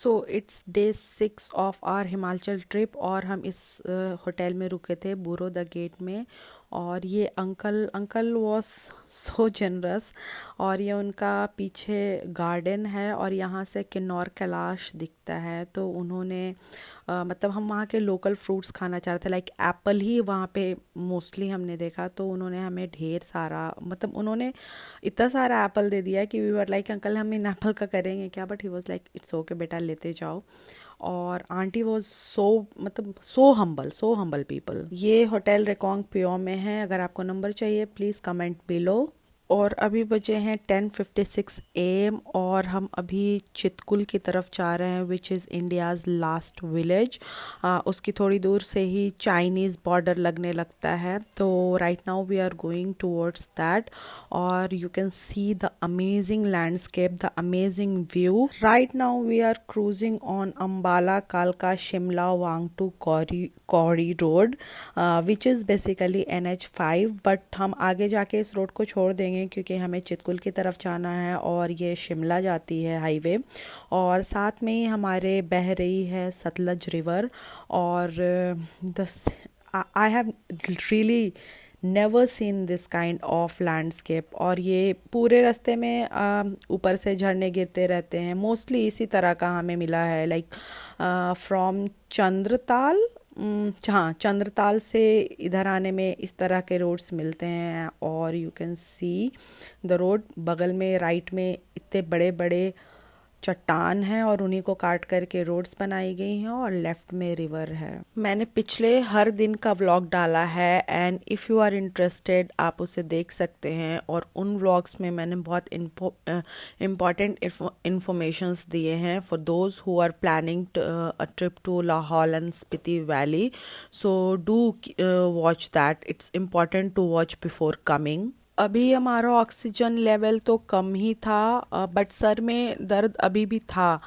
So it's day 6 of our Himachal trip और हम इस होटल में रुके थे बुरो द गेट में। और ये अंकल वॉज सो जनरस। और ये उनका पीछे गार्डन है और यहाँ से किन्नौर कैलाश दिखता है। तो उन्होंने मतलब हम वहाँ के लोकल फ्रूट्स खाना चाह रहे थे, लाइक एप्पल ही वहाँ पे मोस्टली हमने देखा। तो उन्होंने हमें ढेर सारा, मतलब उन्होंने इतना सारा एप्पल दे दिया कि वी वर लाइक अंकल हम इन एप्पल का करेंगे क्या, but he was like it's okay बेटा लेते जाओ। और आंटी वॉज सो, मतलब सो हम्बल पीपल। ये होटल रेकोंग प्योर में है। अगर आपको नंबर चाहिए प्लीज़ कमेंट बिलो। और अभी बजे हैं 10:56 AM और हम अभी चितकुल की तरफ जा रहे हैं, which is India's last village. उसकी थोड़ी दूर से ही चाइनीज़ बॉर्डर लगने लगता है। तो right now we are going towards that. और you can see the amazing landscape, the amazing view. Right now we are cruising on Ambala कालका Shimla Wangtu Kaudi road, which is basically NH5। But हम आगे जाके इस रोड को छोड़ देंगे क्योंकि हमें चितकुल की तरफ जाना है और ये शिमला जाती है हाईवे। और साथ में ही हमारे बह रही है सतलज रिवर। और दस I have really never seen this kind of landscape. और ये पूरे रास्ते में ऊपर से झरने गिरते रहते हैं। मोस्टली इसी तरह का हमें मिला है, लाइक फ्रॉम चंद्रताल। हाँ, चंद्रताल से इधर आने में इस तरह के रोड्स मिलते हैं। और you can see the road, बगल में राइट में इतने बड़े बड़े चट्टान हैं और उन्हीं को काट करके रोड्स बनाई गई हैं और लेफ्ट में रिवर है। मैंने पिछले हर दिन का व्लॉग डाला है and if you are interested आप उसे देख सकते हैं। और उन व्लॉग्स में मैंने बहुत इम्पॉर्टेंट इंफॉर्मेशंस दिए हैं for those who are planning a trip to Lahaul and Spiti valley. So do watch that, it's important to watch before coming. अभी हमारा ऑक्सीजन लेवल तो कम ही था, बट सर में दर्द अभी भी था,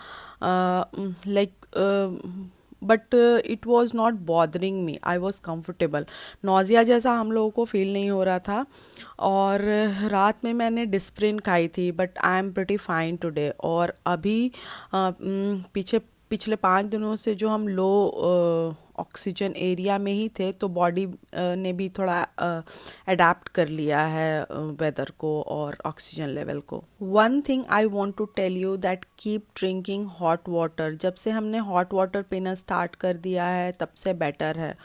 like, but it was not bothering me, I was comfortable. Nausea जैसा हम लोगों को फील नहीं हो रहा था। और रात में मैंने डिस्प्रिन खाई थी but I am pretty fine today. और अभी पिछले 5 दिनों से जो हम लो ऑक्सीजन एरिया में ही थे, तो बॉडी ने भी थोड़ा अडेप्ट कर लिया है वेदर को और ऑक्सीजन लेवल को। One thing I want to tell you that keep drinking hot water. जब से हमने हॉट वाटर पीना स्टार्ट कर दिया है तब से बेटर है।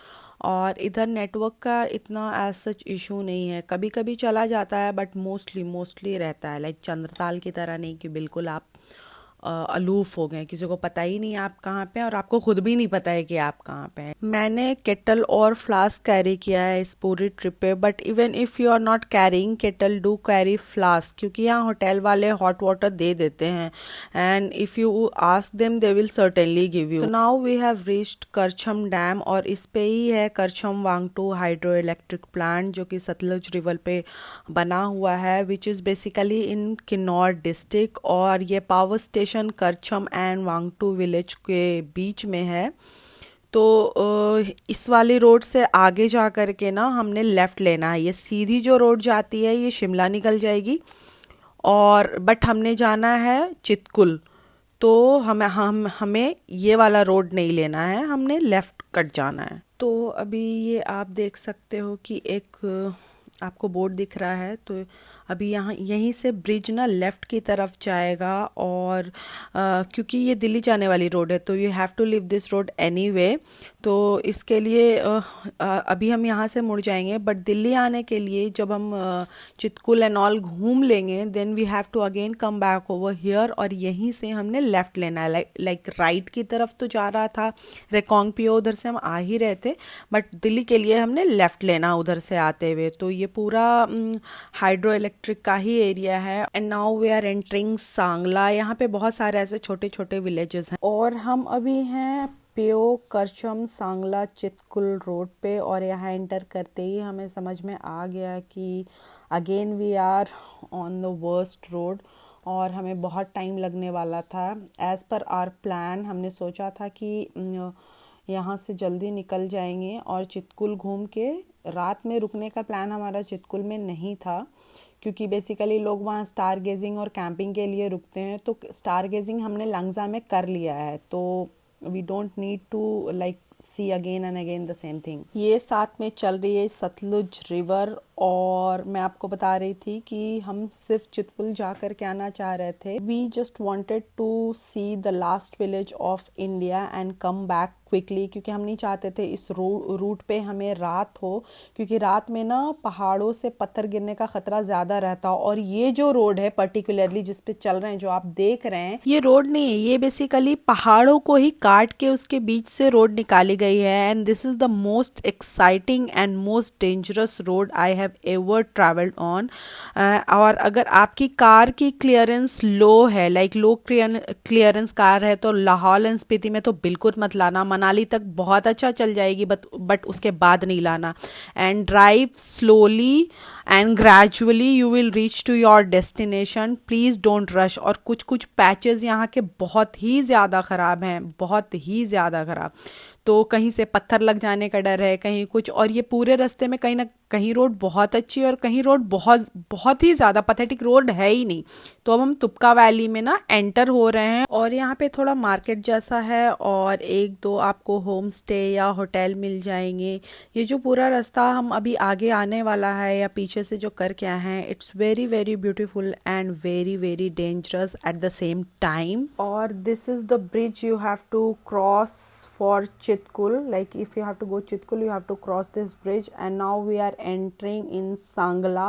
और इधर नेटवर्क का इतना एज सच इशू नहीं है, कभी कभी चला जाता है बट मोस्टली रहता है। लाइक चंद्रताल की तरह नहीं कि बिल्कुल आप अलूफ हो गए, किसी को पता ही नहीं आप कहाँ पे हैं और आपको खुद भी नहीं पता है कि आप कहाँ पे हैं। मैंने केटल और फ्लास्क कैरी किया है इस पूरी ट्रिप पे, but even if you are not carrying kettle do carry flask, क्योंकि यहाँ होटल वाले हॉट वाटर दे देते हैं and if you ask them they will certainly give you. तो now we have reached Karcham dam और इस पे ही है Karcham Wangtu hydro electric plant जो कि सतलुज रिवर पे बना हुआ है, which is basically in Kinnaur district. और ये power station Karcham and वांगटू village के बीच में है। तो इस वाली रोड से आगे जा कर के ना हमने लेफ़्ट लेना है। ये सीधी जो रोड जाती है ये शिमला निकल जाएगी और बट हमने जाना है चितकुल। तो हमें ये वाला रोड नहीं लेना है, हमने लेफ़्ट कट जाना है। तो अभी ये आप देख सकते हो कि एक आपको बोर्ड दिख रहा है। तो अभी यहाँ यहीं से ब्रिज ना लेफ़्ट की तरफ जाएगा। और क्योंकि ये दिल्ली जाने वाली रोड है तो you have to leave this road anyway. तो इसके लिए अभी हम यहाँ से मुड़ जाएंगे, बट दिल्ली आने के लिए जब हम चितकुल एंड ऑल घूम लेंगे then we have to again come back over here. और यहीं से हमने लेफ़्ट लेना है। लाइक राइट की तरफ तो जा रहा था रेकोंग पियो, उधर से हम आ ही रहे थे, बट दिल्ली के लिए हमने लेफ़्ट लेना उधर से आते हुए। तो ये पूरा हाइड्रो इलेक्ट्रिक का ही एरिया है। And now we are entering Sangla. यहाँ पे बहुत सारे ऐसे छोटे छोटे विलेजेस हैं और हम अभी हैं पेयो करचम सांगला चितकुल रोड पे। और यहाँ एंटर करते ही हमें समझ में आ गया कि again we are on the worst road और हमें बहुत टाइम लगने वाला था। एज़ पर आवर प्लान हमने सोचा था कि यहाँ से जल्दी निकल जाएंगे और चितकुल घूम के, रात में रुकने का प्लान हमारा चितकुल में नहीं था क्योंकि बेसिकली लोग वहाँ स्टार गेजिंग और कैंपिंग के लिए रुकते हैं। तो स्टार गेजिंग हमने लंगजा में कर लिया है, तो we don't need to like see again and again the same thing. ये साथ में चल रही है सतलुज रिवर, और मैं आपको बता रही थी कि हम सिर्फ चितपुल जाकर के आना चाह रहे थे। We just wanted to see the last village of India and come back quickly, क्योंकि हम नहीं चाहते थे इस रूट पे हमें रात हो, क्योंकि रात में ना पहाड़ों से पत्थर गिरने का खतरा ज्यादा रहता। और ये जो रोड है पर्टिकुलरली जिस पे चल रहे हैं, जो आप देख रहे हैं, ये रोड नहीं है, ये बेसिकली पहाड़ों को ही काट के उसके बीच से रोड निकाली गई है। And this is the most exciting and most dangerous road I have ever travelled on. और अगर आपकी कार की क्लियरेंस लो है, लाइक लो क्लियरेंस कार है, तो लाहौल एंड स्पीति में तो बिल्कुल मत लाना। मनाली तक बहुत अच्छा चल जाएगी, बट उसके बाद नहीं लाना। And drive slowly and gradually you will reach to your destination, please don't rush. और कुछ कुछ पैचेस यहाँ के बहुत ही ज़्यादा ख़राब हैं, बहुत ही ज़्यादा ख़राब। तो कहीं से पत्थर लग जाने का डर है, कहीं कुछ। और ये पूरे रास्ते में कहीं ना कहीं रोड बहुत अच्छी है और कहीं रोड बहुत बहुत ही ज़्यादा पैथेटिक, रोड है ही नहीं। तो अब हम तुपका वैली में ना एंटर हो रहे हैं, और यहाँ पे थोड़ा मार्केट जैसा है, और एक दो आपको होम स्टे या होटल मिल जाएंगे। ये जो पूरा रास्ता हम अभी आगे आने वाला है या पीछे से जो करके आए हैं, it's very very beautiful and very very dangerous at the same time. और this is the bridge you have to cross for Chitkul. Like if you have to go Chitkul, you have to cross this bridge. And now we are entering in Sangla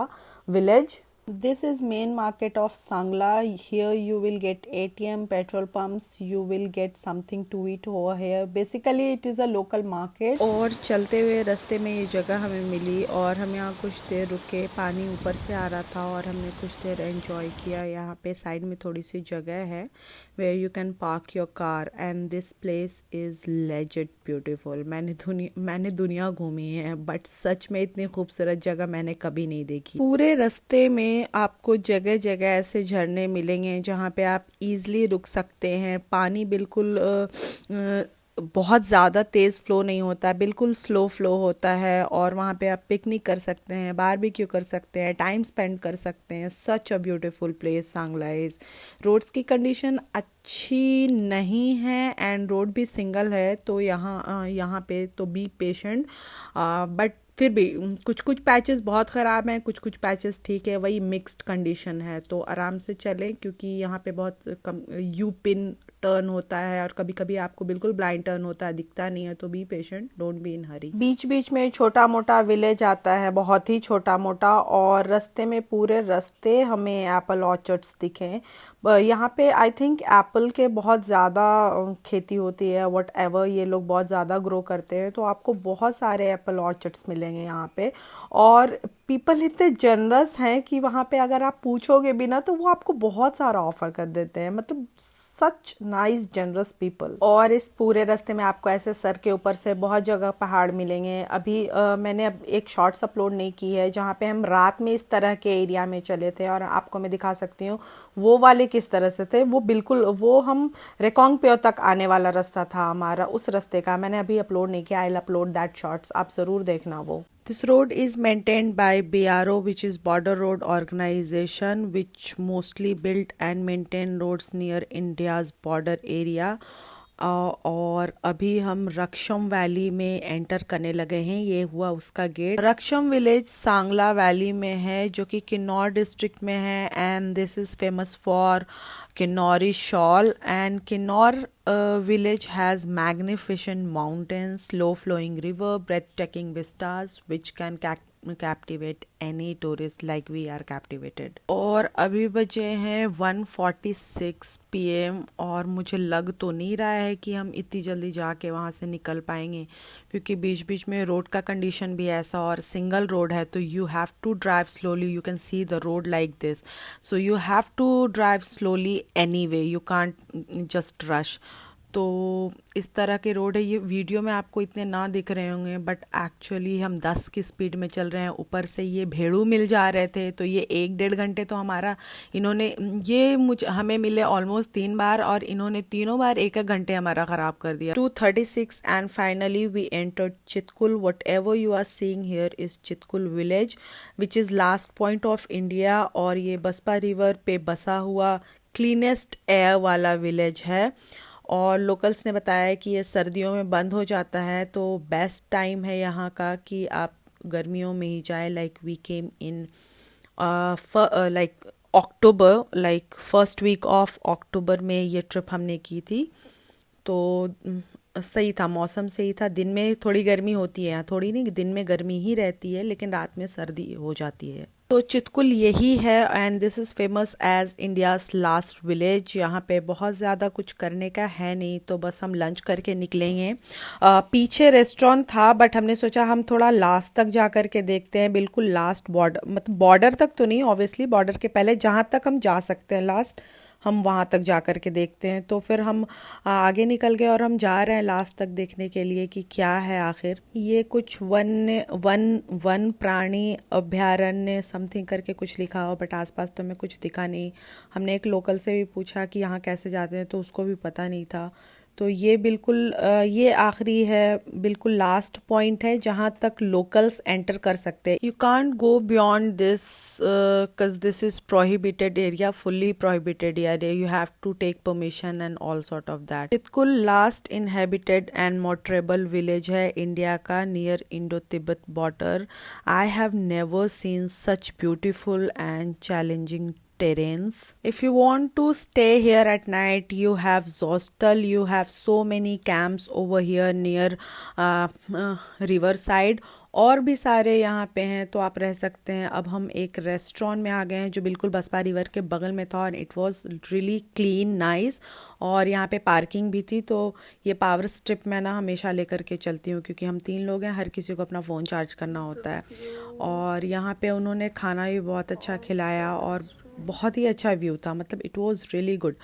village. This is main market of Sangla. Here you will get ATM, petrol pumps, you will get something to eat over here. Basically it is a local market. और चलते हुए रास्ते में ये जगह हमें मिली, और हम यहाँ कुछ देर रुके। पानी ऊपर से आ रहा था और हमने कुछ देर एंजॉय किया। यहाँ पे साइड में थोड़ी सी जगह है where you can park your car, and this place is legit beautiful. मैंने दुनिया घूमी है, बट सच में इतनी खूबसूरत जगह मैंने कभी नहीं देखी। पूरे रास्ते में आपको जगह जगह ऐसे झरने मिलेंगे जहाँ पे आप इजीली रुक सकते हैं। पानी बिल्कुल बहुत ज़्यादा तेज़ फ्लो नहीं होता है, बिल्कुल स्लो फ्लो होता है। और वहाँ पे आप पिकनिक कर सकते हैं, बारबेक्यू कर सकते हैं, टाइम स्पेंड कर सकते हैं। Such a beautiful place Sangla is. Roads की कंडीशन अच्छी नहीं है एंड रोड भी सिंगल है, तो यहाँ पे तो बी पेशेंट। बट फिर भी कुछ कुछ पैचेस बहुत ख़राब हैं, कुछ कुछ पैचेस ठीक है, वही मिक्स्ड कंडीशन है। तो आराम से चलें, क्योंकि यहाँ पे बहुत कम यू पिन टर्न होता है, और कभी कभी आपको बिल्कुल ब्लाइंड टर्न होता है, दिखता नहीं है। तो be patient, don't be in hurry. बीच बीच में छोटा मोटा विलेज आता है, बहुत ही छोटा मोटा। और रास्ते में पूरे रास्ते हमें एप्पल ऑर्चर्ड्स दिखे। यहाँ पे आई थिंक एप्पल के बहुत ज़्यादा खेती होती है, वट एवर, ये लोग बहुत ज़्यादा ग्रो करते हैं। तो आपको बहुत सारे एप्पल ऑर्चर्ड्स मिलेंगे यहाँ पे। और पीपल इतने जनरस हैं कि वहाँ पे अगर आप पूछोगे भी ना, तो वो आपको बहुत सारा ऑफर कर देते हैं। मतलब सच नाइस जनरस पीपल। और इस पूरे रास्ते में आपको ऐसे सर के ऊपर से बहुत जगह पहाड़ मिलेंगे। अभी मैंने अब एक शॉर्ट्स अपलोड नहीं की है जहाँ पे हम रात में इस तरह के एरिया में चले थे, और आपको मैं दिखा सकती हूँ वो वाले किस तरह से थे। वो बिल्कुल वो हम रेकोंग प्योर तक आने वाला रास्ता था हमारा, उस रास्ते का मैंने अभी अपलोड नहीं किया। I will upload that shorts, आप ज़रूर देखना वो। This road is maintained by BRO, which is Border Road Organization, which mostly built and maintain roads near India's border area. और अभी हम रक्षम वैली में एंटर करने लगे हैं। ये हुआ उसका gate. Rakcham village Sangla valley में है, जो कि किन्नौर डिस्ट्रिक्ट में है। And this is famous for Kinnauri shawl. And Kinnaur village has magnificent mountains, slow flowing river, breathtaking vistas which can captivate any tourist like we are captivated. और अभी बजे हैं 1:46 PM, और मुझे लग तो नहीं रहा है कि हम इतनी जल्दी जाके वहाँ से निकल पाएंगे, क्योंकि बीच बीच में रोड का कंडीशन भी ऐसा, और सिंगल रोड है, तो you have to drive slowly. You can see the road like this, so you have to drive slowly anyway, you can't just rush. तो इस तरह के रोड है। ये वीडियो में आपको इतने ना दिख रहे होंगे, बट एक्चुअली हम 10 की स्पीड में चल रहे हैं। ऊपर से ये भेड़ू मिल जा रहे थे, तो ये 1-1.5 घंटे तो हमारा इन्होंने ये हमें मिले ऑलमोस्ट 3 बार, और इन्होंने तीनों बार 1-1 घंटे हमारा ख़राब कर दिया। 2:36 and finally we entered Chitkul. Whatever you are seeing here is Chitkul village which is last point of India. और ये बसपा रिवर पे बसा हुआ क्लीनेस्ट एयर वाला विलेज है। और लोकल्स ने बताया कि ये सर्दियों में बंद हो जाता है, तो बेस्ट टाइम है यहाँ का कि आप गर्मियों में ही जाए। Like we came in like October, like first week of October में ये ट्रिप हमने की थी। तो सही था, मौसम सही था। दिन में थोड़ी गर्मी होती है, यहाँ थोड़ी नहीं, दिन में गर्मी ही रहती है, लेकिन रात में सर्दी हो जाती है। तो चितकुल यही है, and this is famous as India's last village. यहाँ पे बहुत ज़्यादा कुछ करने का है नहीं, तो बस हम लंच करके निकलेंगे। पीछे रेस्टोरेंट था, बट हमने सोचा हम थोड़ा लास्ट तक जा कर के देखते हैं। बिल्कुल लास्ट बॉर्डर, मतलब बॉर्डर तक तो नहीं, ऑब्वियसली बॉर्डर के पहले जहाँ तक हम जा सकते हैं लास्ट, हम वहाँ तक जा कर के देखते हैं। तो फिर हम आगे निकल गए और हम जा रहे हैं लास्ट तक देखने के लिए कि क्या है आखिर। ये कुछ वन प्राणी अभ्यारण्य समथिंग करके कुछ लिखा हो, बट आसपास तो हमें कुछ दिखा नहीं। हमने एक लोकल से भी पूछा कि यहाँ कैसे जाते हैं, तो उसको भी पता नहीं था। तो ये बिल्कुल ये आखिरी है, बिल्कुल लास्ट पॉइंट है जहाँ तक लोकल्स एंटर कर सकते हैं। You can't go beyond this cause this is prohibited area, fully prohibited area. You have to take permission and all sort of that. Chitkul last inhabited and motorable village है India का, near Indo Tibet border. I have never seen such beautiful and challenging terrains. If you want to stay here at night, you have Zostel. You have so many camps over here near riverside. और भी सारे यहाँ पे हैं, तो आप रह सकते हैं। अब हम एक रेस्टोरेंट में आ गए हैं जो बिल्कुल बसपा रिवर के बगल में था, और it was really clean, nice. और यहाँ पे पार्किंग भी थी। तो ये पावर स्ट्रिप मैं ना हमेशा लेकर के चलती हूँ, क्योंकि हम 3 लोग हैं, हर किसी को अपना फ़ोन चार्ज करना होता है। और यहाँ पे उन्होंने खाना भी बहुत अच्छा खिलाया, और बहुत ही अच्छा व्यू था, मतलब it was really good.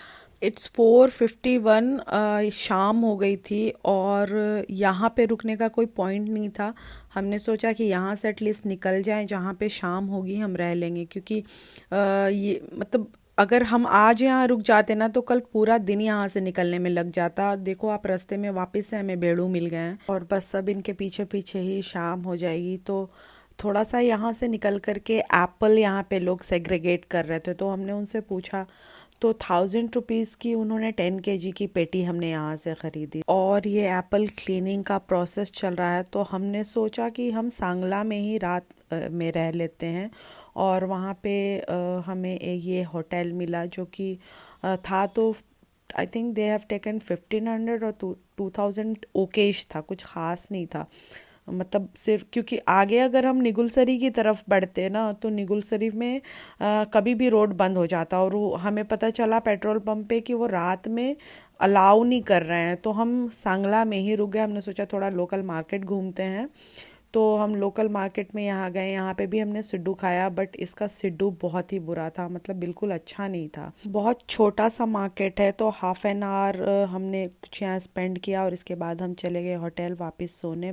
It's 4:51, शाम हो गई थी, और यहाँ पे रुकने का कोई पॉइंट नहीं था। हमने सोचा कि यहाँ से एटलीस्ट निकल जाएं, जहाँ पे शाम होगी हम रह लेंगे, क्योंकि ये मतलब अगर हम आज यहाँ रुक जाते ना, तो कल पूरा दिन यहाँ से निकलने में लग जाता। देखो आप, रास्ते में वापस से हमें भेड़ू मिल गए हैं, और बस सब इनके पीछे पीछे ही शाम हो जाएगी। तो थोड़ा सा यहाँ से निकल करके एप्पल यहाँ पे लोग सेग्रीगेट कर रहे थे, तो हमने उनसे पूछा, तो 1000 रुपीज़ की उन्होंने 10 kg की पेटी हमने यहाँ से ख़रीदी। और ये एप्पल क्लीनिंग का प्रोसेस चल रहा है, तो हमने सोचा कि हम सांगला में ही रात में रह लेते हैं। और वहाँ पे हमें ये होटल मिला जो कि था, तो I think they have taken 1500 और 2000 ओकेश था, कुछ ख़ास नहीं था। मतलब सिर्फ क्योंकि आगे अगर हम निगुलसरी की तरफ बढ़ते ना, तो निगुलसरी में कभी भी रोड बंद हो जाता, और वो हमें पता चला पेट्रोल पंप पे कि वो रात में अलाउ नहीं कर रहे हैं। तो हम सांगला में ही रुक गए। हमने सोचा थोड़ा लोकल मार्केट घूमते हैं, तो हम लोकल मार्केट में यहाँ गए। यहाँ पे भी हमने सिड्डू खाया, बट इसका सिड्डू बहुत ही बुरा था, मतलब बिल्कुल अच्छा नहीं था। बहुत छोटा सा मार्केट है, तो हाफ एन आवर हमने कुछ यहाँ स्पेंड किया, और इसके बाद हम चले गए होटल वापस सोने।